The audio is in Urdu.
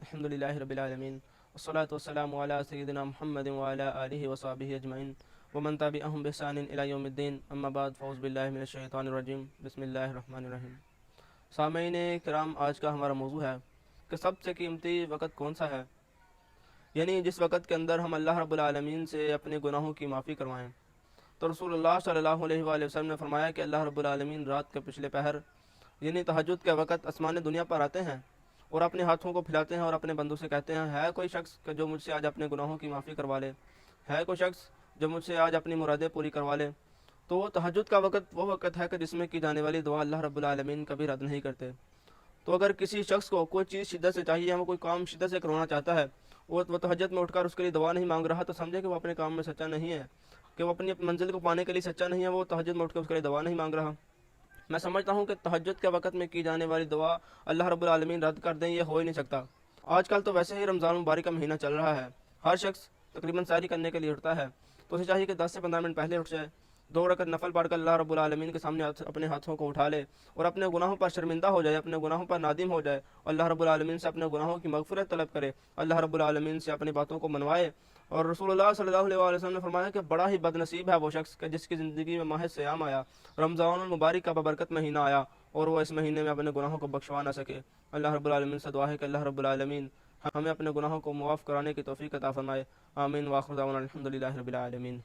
الحمدللہ رب العالمین والصلاة والسلام علی سیدنا محمد وعلی آلہ وصحبہ اجمعین ومن تبعہم بإحسان الی یوم الدین اما بعد فاعوذ باللہ من الشیطان الرجیم بسم اللہ الرحمن الرحیم۔ سامعین کرام، آج کا ہمارا موضوع ہے کہ سب سے قیمتی وقت کون سا ہے، یعنی جس وقت کے اندر ہم اللہ رب العالمین سے اپنے گناہوں کی معافی کروائیں۔ تو رسول اللہ صلی اللہ علیہ وآلہ وسلم نے فرمایا کہ اللہ رب العالمین رات کے پچھلے پہر یعنی تہجد کے وقت آسمان دنیا پر آتے ہیں اور اپنے ہاتھوں کو پھیلاتے ہیں اور اپنے بندوں سے کہتے ہیں، ہے کوئی شخص کہ جو مجھ سے آج اپنے گناہوں کی معافی کروا لے، ہے کوئی شخص جو مجھ سے آج اپنی مرادیں پوری کروا لے۔ تو وہ تہجد کا وقت وہ وقت ہے کہ جس میں کی جانے والی دعا اللہ رب العالمین کبھی رد نہیں کرتے۔ تو اگر کسی شخص کو کوئی چیز شدت سے چاہیے، وہ کوئی کام شدت سے کروانا چاہتا ہے، وہ تہجد میں اٹھ کر اس کے لیے دعا نہیں مانگ رہا، تو سمجھے کہ وہ اپنے کام میں سچا نہیں ہے، کہ وہ اپنی منزل کو پانے کے لیے سچا نہیں ہے، وہ تہجد میں اٹھ کر اس کے لیے دعا نہیں مانگ رہا۔ میں سمجھتا ہوں کہ تہجد کے وقت میں کی جانے والی دعا اللہ رب العالمین رد کر دیں، یہ ہو ہی نہیں سکتا۔ آج کل تو ویسے ہی رمضان مبارک کا مہینہ چل رہا ہے، ہر شخص تقریباً سحری کرنے کے لیے اٹھتا ہے، تو اسے چاہیے کہ 10 سے 15 منٹ پہلے اٹھ جائے، 2 رکعت نفل پڑھ کر اللہ رب العالمین کے سامنے اپنے ہاتھوں کو اٹھا لے اور اپنے گناہوں پر شرمندہ ہو جائے، اپنے گناہوں پر نادم ہو جائے، اللہ رب العالمین سے اپنے گناہوں کی مغفرت طلب کرے، اللہ رب العالمین سے اپنی باتوں کو منوائے۔ اور رسول اللہ صلی اللہ علیہ وسلم نے فرمایا کہ بڑا ہی بد نصیب ہے وہ شخص کہ جس کی زندگی میں ماہ سیام آیا، رمضان المبارک کا ببرکت مہینہ آیا، اور وہ اس مہینے میں اپنے گناہوں کو بخشوا نہ سکے۔ اللہ رب العالمین سے دعا ہے کہ اللہ رب العالمین ہمیں اپنے گناہوں کو معاف کرانے کی توفیق عطا فرمائے۔ آمین۔ وآخر دعوانا الحمدللہ رب العالمین۔